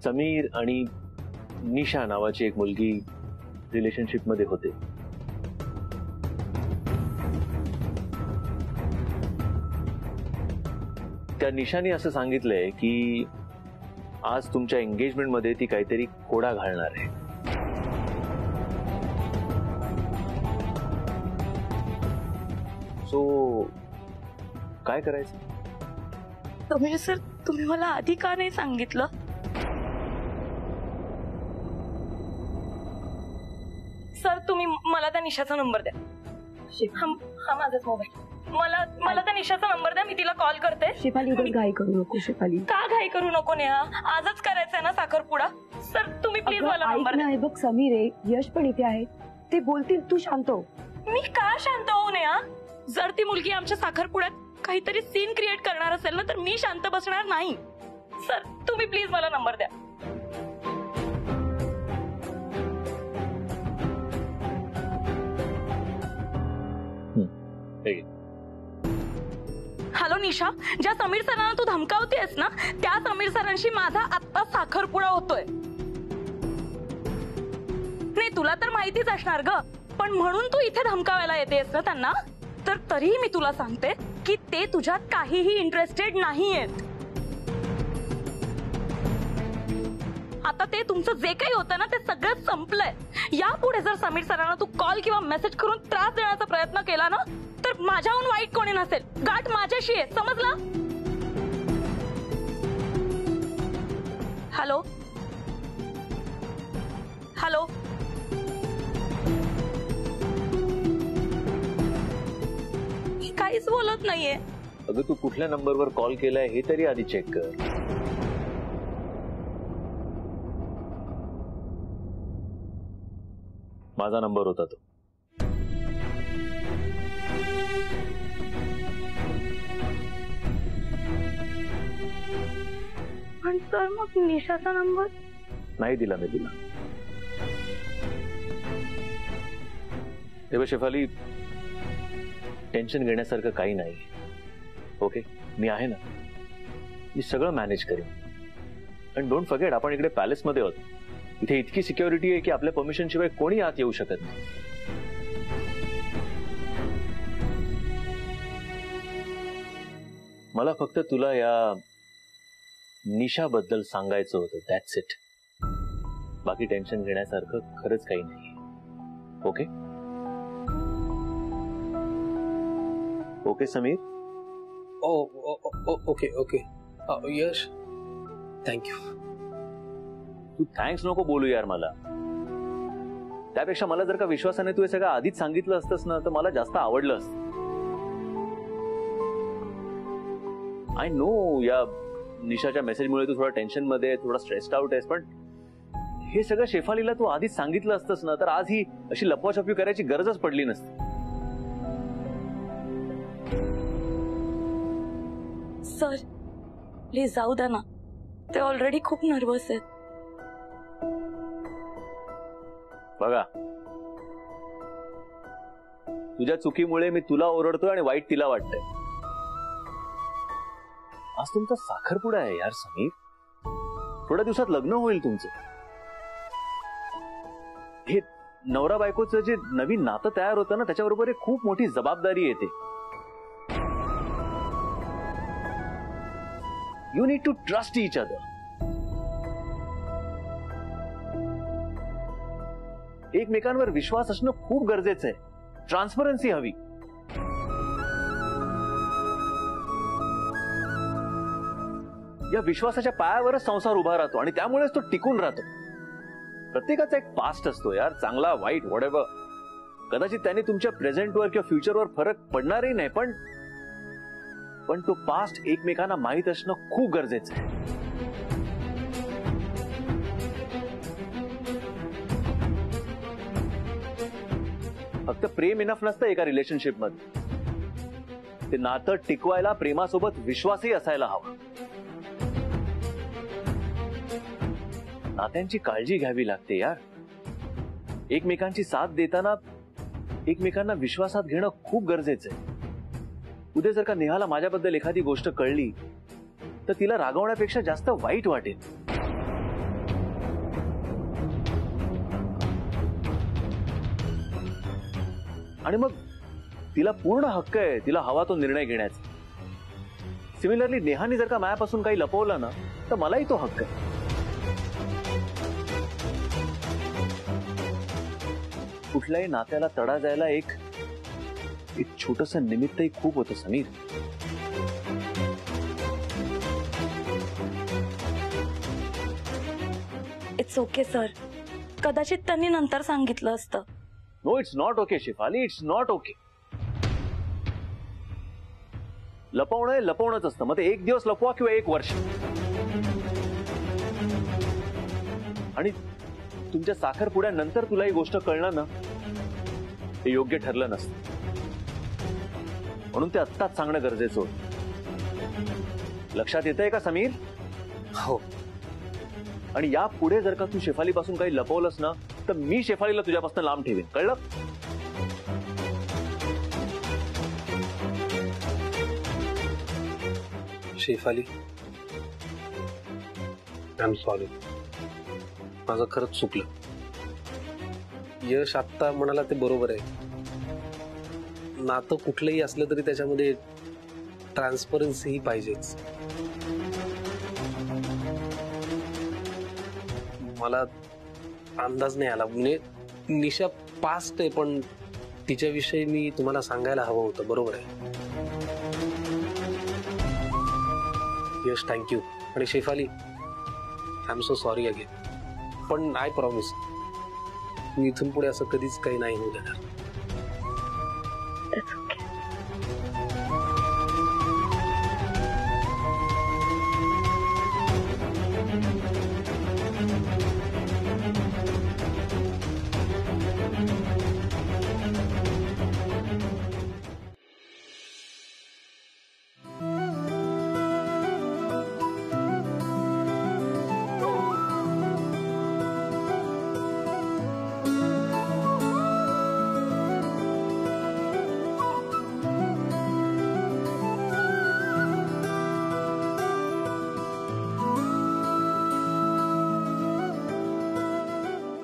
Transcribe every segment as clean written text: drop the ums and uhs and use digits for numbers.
समीर आणि निशा नावाची एक मुलगी रिलेशनशिप मध्ये होते. त्या निशाने असं सांगितलंय की आज तुमच्या एंगेजमेंट मध्ये ती काहीतरी खोडा घालणार आहे. सो काय करायचं? म्हणजे सर तुम्ही मला आधी का नाही सांगितलं? सर तुम्ही मला त्या निशाचा नंबर द्या. हा माझाच मोबाईल. मला त्या निशाचा नंबर द्या, मी तिला कॉल करते. शेफाली घाई करू नको. शेफाली का घाई करू नको नेहा? आजच करायचंय ना साखरपुडा. सर तुम्ही प्लीज मला नंबर द्या. बघ समीर आहे, यश पण इथे आहे, ते बोलतील, तू शांत हो. मी का शांत होऊ नेहा? जर ती मुलगी आमच्या साखरपुड्यात काहीतरी सीन क्रिएट करणार असेल ना तर मी शांत बसणार नाही. सर तुम्ही प्लीज मला नंबर द्या. हॅलो निशा, ज्या समीर सरांना तू धमकावतेस ना त्या समीर सरांशी माझा आत्ता साखरपुडा होतोय. नाही तुला तर माहितीच असणार ग, पण म्हणून तू इथे धमकावायला येतेस ना त्यांना. तर तरीही मी तुला सांगते की ते तुझ्यात काहीही इंटरेस्टेड नाहीयेत. आता ते तुमचं जे काही होतं ना ते सगळं संपलंय. यापुढे जर समीर सरांना तू कॉल किंवा मेसेज करून त्रास देण्याचा प्रयत्न केला ना तर माझ्याहून वाईट कोणी नसेल. गाठ माझ्याशी आहे, समजलं? हॅलो हॅलो काहीच बोलत नाहीये. अगं तू कुठल्या नंबरवर कॉल केलाय हे तरी आधी चेक कर. माझा नंबर होता तो. पण सर मग निशाचा नंबर नाही दिला मी तुला. तेव्हा शेफाली टेन्शन घेण्यासारखं काही नाही. ओके मी आहे ना, मी सगळं मॅनेज करेन. आणि डोंट फॉरगेट आपण इकडे पॅलेस मध्ये आहोत. इथे इतकी सिक्युरिटी आहे की आपल्या परमिशन शिवाय कोणी आत येऊ शकत नाही. मला फक्त तुला या निशाबद्दल सांगायचं होतं. That's it. बाकी टेन्शन घेण्यासारखं खरंच काही नाही. Okay okay Sameer. Okay okay Yash thank you. तू थँक्स नको बोलू यार मला. त्यापेक्षा मला जर का विश्वासाने तू हे सगळं आधीच सांगितलं असतंस ना तर मला जास्त आवडलं असतं. आय नो या निशाच्या मेसेजमुळे तू थोडा टेन्शन मध्ये, थोडा स्ट्रेस्ड आउट आहेस, पण हे सगळं शेफालीला तू आधीच सांगितलं असतंस ना तर आज ही अशी लपवाछपवी करायची गरजच पडली नसती. सर प्लीज जाऊ द्या ना, ते ऑलरेडी खूप नर्वस आहेत. बघा तुझ्या चुकीमुळे मी तुला ओरडतोय आणि वाईट तिला वाटतंय. आज तुमचा साखरपुडा आहे यार समीर. थोड्या दिवसात लग्न होईल तुमचं. हे नवरा बायकोचं जे नवीन नातं तयार होतं ना त्याच्याबरोबर एक खूप मोठी जबाबदारी येते. You need to trust each other. एकमेकांवर विश्वास असणं खूप गरजेचं आहे. ट्रान्सपरन्सी हवी. या विश्वासाच्या पायावरच संसार उभा राहतो आणि त्यामुळेच तो टिकून राहतो. प्रत्येकाचा एक पास्ट असतो यार, चांगला वाईट व्हॉटएव्हर. कदाचित त्याने तुमच्या प्रेझेंटवर किंवा फ्युचरवर फरक पडणारही नाही, पण तो पास्ट एकमेकांना माहीत असणं खूप गरजेचं आहे. फक्त प्रेम इनफ नसतं एका रिलेशनशिप मध्ये. ते नातं टिकवायला प्रेमासोबत विश्वासही असायला हवा. नात्यांची काळजी घ्यावी लागते यार. एकमेकांची साथ देताना एकमेकांना विश्वासात घेणं खूप गरजेचं आहे. उद्या जर का नेहाला माझ्याबद्दल एखादी गोष्ट कळली तर तिला रागवण्यापेक्षा जास्त वाईट वाटेल. आणि मग तिला पूर्ण हक्क आहे तिला हवा तो निर्णय घेण्याचा. सिमिलरली नेहाने जर का माझ्यापासून काही लपवलं ना तर मलाही तो हक्क आहे. कुठल्याही नात्याला तडा जायला एक छोटस निमित्तही खूप होतं समीर. इट्स ओके सर, कदाचित त्यांनी नंतर सांगितलं असतं. No it's not okay Shefali, it's not okay. लपवणं हे लपवणंच असतं. मग ते एक दिवस लपवा किंवा एक वर्ष. आणि तुमच्या साखरपुड्यानंतर तुला ही गोष्ट कळणं ना हे योग्य ठरलं नसतं. म्हणून ते आत्ताच सांगणं गरजेचं होतं. लक्षात येतंय का समीर? हो. आणि या पुढे जर का तू शेफालीपासून काही लपवलंस ना तर मी शेफालीला तुझ्यापासून लांब ठेवेन, कळलं? Shefali, I am sorry. माझं खरंच चुकलं. यश आत्ता म्हणाला ते बरोबर आहे. नातं कुठलंही असलं तरी त्याच्यामध्ये ट्रान्सपरन्सी ही पाहिजेच. मला अंदाज नाही आला. म्हणजे निशा पास्ट आहे पण तिच्याविषयी मी तुम्हाला सांगायला हवं होतं. बरोबर आहे. यश, थँक्यू. आणि Shefali, I am so sorry again. पण आय प्रॉमिस मी इथून पुढे असं कधीच काही नाही होऊ देणार. It's okay.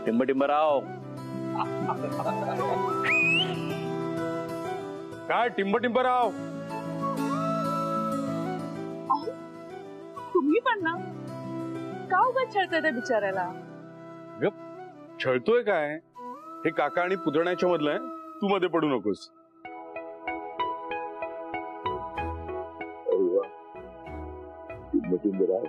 टिंबटिंबराव, काय टिंबटिंबराव? तुम्ही पण ना का उगाच छळताय त्या बिचाऱ्याला? गप, छळतोय काय? हे काका आणि पुतण्याच्या मधलं आहे. तू मध्ये पडू नकोस. अरे वा, टिंबटिंबराव.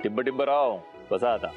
टिंबटिंबराव कसा आता?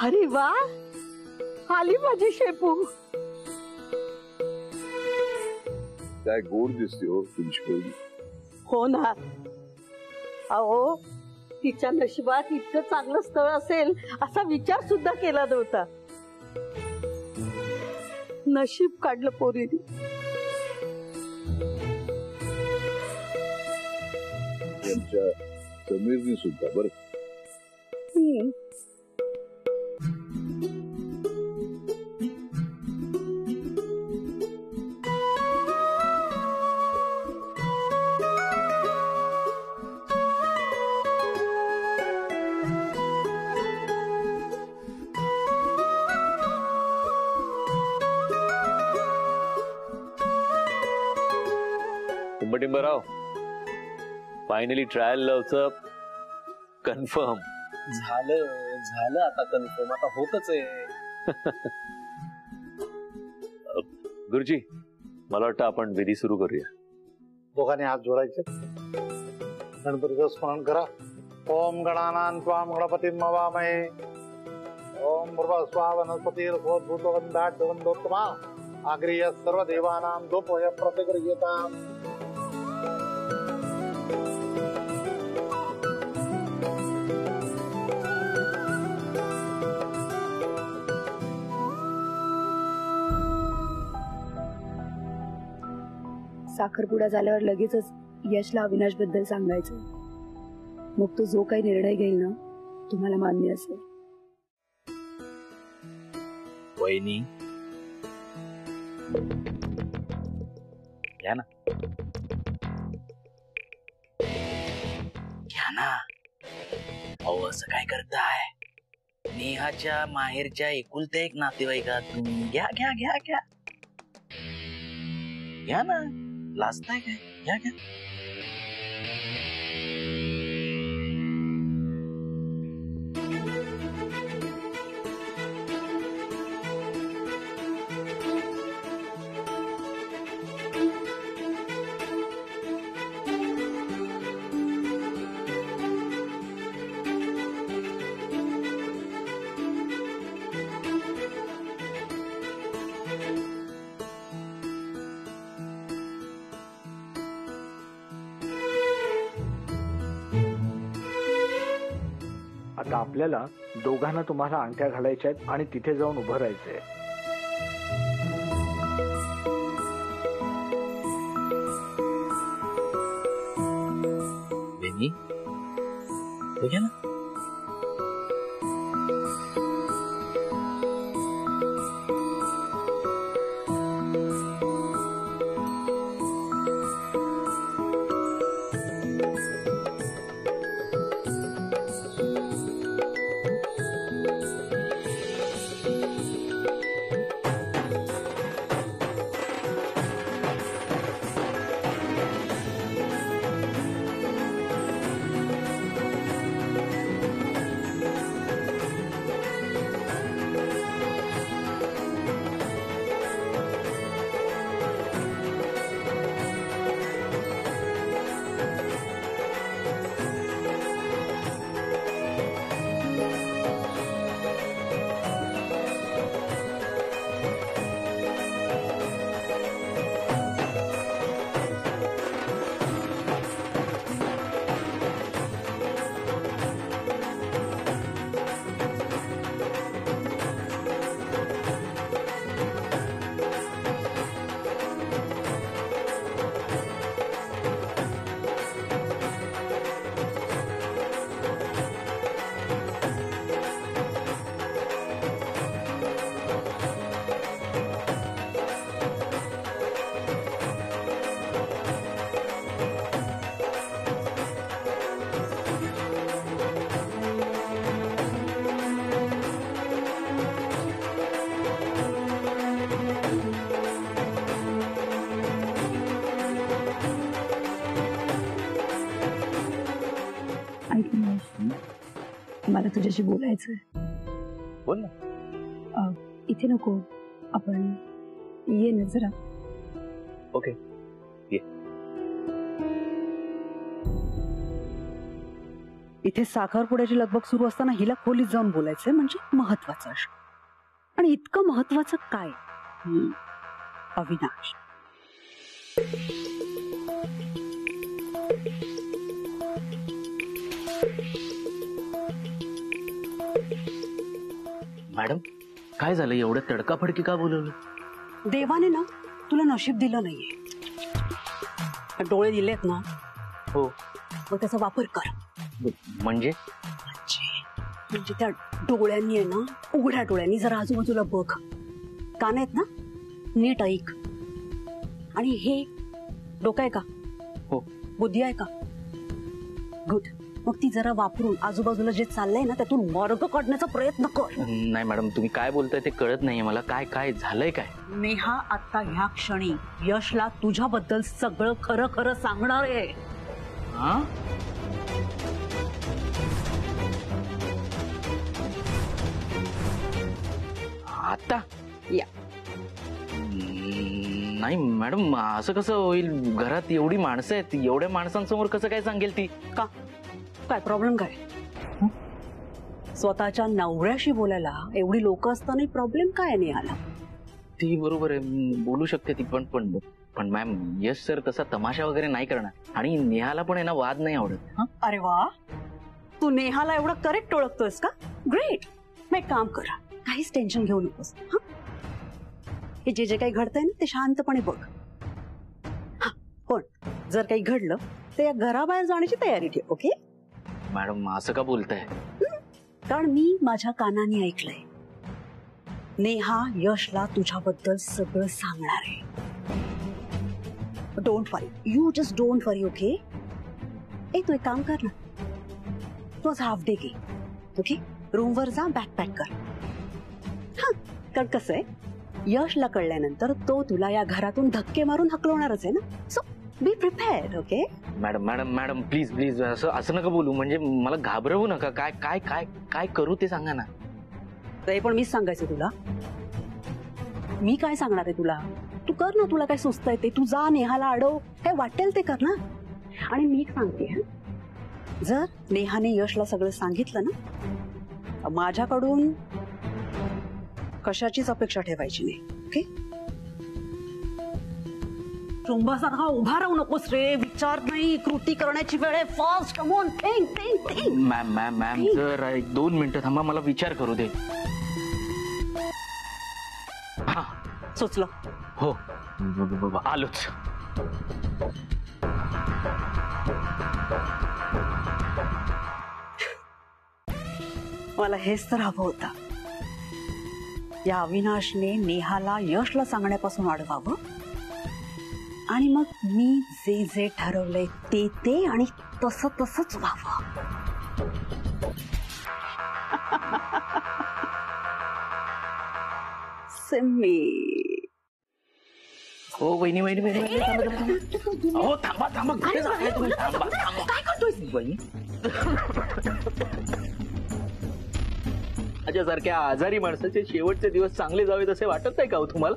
अरे वा, आली माझी शेपू. काय गोड दिसते हो तुमची पोरगी. हो ना. अहो, तिच्या नशिबात इतकं चांगलं स्थळ असेल असा विचार सुद्धा केला नव्हता. नशीब काढलं पोरीने. त्यांच्या समीरनी सुद्धा बरं. टिंबटिंबराव, फायनली ट्रायल लवचं कन्फर्म झालं आता कन्फर्म. आता होतच आहे. गुरुजी, मला वाटतं आपण विधी सुरू करूया. दोघांनी हात जोडायचे. गणपतीचं स्मरण करा. ओम गणानां त्वां गणपतिं मवामहे ओम भूर्भुवः वनस्पतिर्भूतगन्धाढ्यगन्धोत्तमा आग्रीय सर्वदेवानां दोपोय प्रतिगृह्यताम्। साखरपुडा झाल्यावर लगेचच यशला अविनाश बद्दल सांगायचं. मग तो जो काही निर्णय घेईल ना तुम्हाला मान्य असेल. वहिनी घ्या ना, घ्या ना. अहो असं काय करताय? नेहाच्या माहेरच्या एकुलत्या एक नातेवाईकात तुम्ही. घ्या घ्या घ्या घ्या घ्या ना, लाजताय काय? घ्या घ्या. आता आपल्याला दोघांना तुम्हाला अंगठ्या घालायच्या आहेत आणि तिथे जाऊन उभं राहायचंय. बेनी ठीक आहे ना? मला तुझ्याशी बोलायचंय. बोल ना. इथे नको, आपण ये ना जरा. ओके ये. इथे साखरपुड्याची लगबग सुरू असताना हिला खोलीत जाऊन बोलायचंय म्हणजे महत्वाचं असं. आणि इतकं महत्वाचं काय? अविनाश. मॅडम काय झालं? एवढं तडकाफडकी का बोलवलं? देवाने ना तुला नशीब दिलं नाहीये. डोळे दिलेत ना, हो, मग त्याचा वापर कर. म्हणजे म्हणजे त्या डोळ्यांनी आहे ना, उघड्या डोळ्यांनी जरा आजूबाजूला बघ. कान आहेत ना, नीट ऐक. आणि हे डोकं आहे का? हो. बुद्धी आहे का? गुड. मग ती जरा वापरून आजूबाजूला जे चाललंय ना त्यातून मार्ग काढण्याचा प्रयत्न कर. नाही मॅडम, तुम्ही काय बोलताय ते कळत नाहीये मला. काय काय झालंय काय? नेहा आता ह्या क्षणी यशला तुझ्याबद्दल सगळं खरं खरं सांगणार आहे. हा? आता? या. नाही मॅडम, असं कसं होईल? घरात एवढी माणसं आहेत, एवढ्या माणसांसमोर कसं काय सांगेल ती? का? काय प्रॉब्लेम काय? स्वतःच्या नवऱ्याशी बोलायला एवढी लोक असताना प्रॉब्लेम काय आहे नेहाला? ती बरोबर आहे, बोलू शकते ती, पण मॅम यश सर तसा तमाशा वगैरे नाही करणार आणि नेहाला पण आहे ना वाद नाही आवडत. हं? अरे वा, तू नेहाला एवढं करेक्ट ओळखतोयस का? ग्रेट. मग एक काम कर, काहीच टेन्शन घेऊ नकोस. हे जे काही घडतंय ना ते शांतपणे बघ. पण जर काही घडलं तर या घराबाहेर जाण्याची तयारी ठेव. ओके मॅडम असं का बोलताय? कारण मी माझ्या कानाने ऐकलंय, नेहा यशला तुझ्याबद्दल सगळं सांगणार आहे. Don't worry, you just don't worry. Okay तू एक काम कर ना, तू आज हाफ डे घे. ओके रूमवर जा, बॅग पॅक कर. कारण कसं आहे, यशला कळल्यानंतर तो तुला या घरातून धक्के मारून हकलवणारच आहे ना. So B prepared. Okay madam please असं नका बोलू, म्हणजे मला घाबरवू नका. काय काय काय काय करू ते सांगा ना. ते पण मीच सांगायचं तुला? मी काय सांगणार आहे तुला? तू कर ना, तुला काय सुचतंय ते. तू जा, नेहाला अडव, काय वाटेल ते कर ना. आणि मी सांगते, जर नेहाने यशला सगळं सांगितलं ना, माझ्याकडून कशाचीच अपेक्षा ठेवायची नाही. ओके रुंबासारखा उभा राहू नकोस रे. विचार नाही, कृती करण्याची वेळ आहे. Fast come on, think. Ma'am जर 2 मिनिटं थांबा, मला विचार करू दे. हा सुचलं? हो आलोच. मला हेच तर हवं होतं, या अविनाशने नेहाला यशला सांगण्यापासून अडवावं आणि मग मी जे ठरवलंय ते आणि तसंच व्हावं. सिम्मी. हो वहिनी हो थांबा कुठे जाताय तुम्ही? थांबा. काय करतोय वहिनी माझ्यासारख्या आजारी माणसाचे शेवटचे दिवस चांगले जावेत असे वाटत नाही का हो तुम्हाला?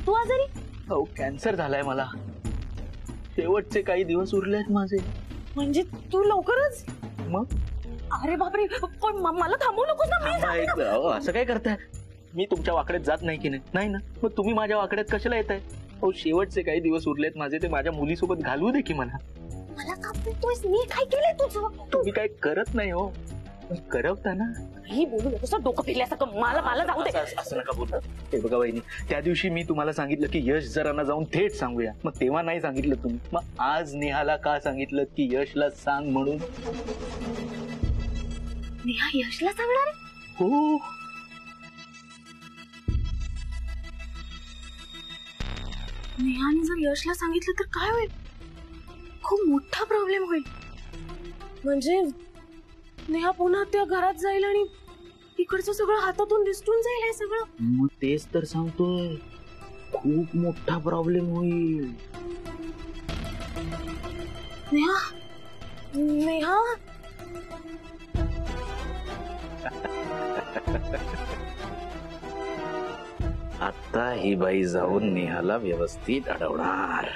तू आजारी? हो कॅन्सर झालाय मला. शेवटचे काही दिवस उरलेत माझे. म्हणजे तू लवकरच? मग अरे बापरे, पण मला थांबवू नकोस ना. मी जाते ना. असं काय करताय? मी तुमच्या वाकड्यात जात नाही की नाही ना, मग तुम्ही माझ्या वाकड्यात कशाला येताय? हो शेवटचे काही दिवस उरलेत माझे, ते माझ्या मुलीसोबत घालवू दे की मला. मला का बोलतोयस? मी काय केलंय तुझं? तुम्ही काय करत नाही हो, करवता ना. ही बोलू नकोस, डोकं फिरल्यासारखं. मला जाऊ दे. असं नका बोलता. हे बघा वहिनी, त्या दिवशी मी तुम्हाला सांगितलं की यश जरांना जाऊन थेट सांगूया, मग तेव्हा नाही सांगितलं तुम्ही. मग आज नेहाला का सांगितलं की यशला सांग म्हणून? नेहा यशला सांगणार? हो नेहाने जर यशला सांगितलं तर काय होईल? खूप मोठा प्रॉब्लेम होईल. म्हणजे नेहा पुन्हा त्या घरात जाईल आणि इकडचं सगळं हातातून दिसून जाईल. हे सगळं मग तेच तर सांगतोय, खूप मोठा प्रॉब्लेम होईल. नेहा आता ही बाई जाऊन नेहाला व्यवस्थित अडवणार.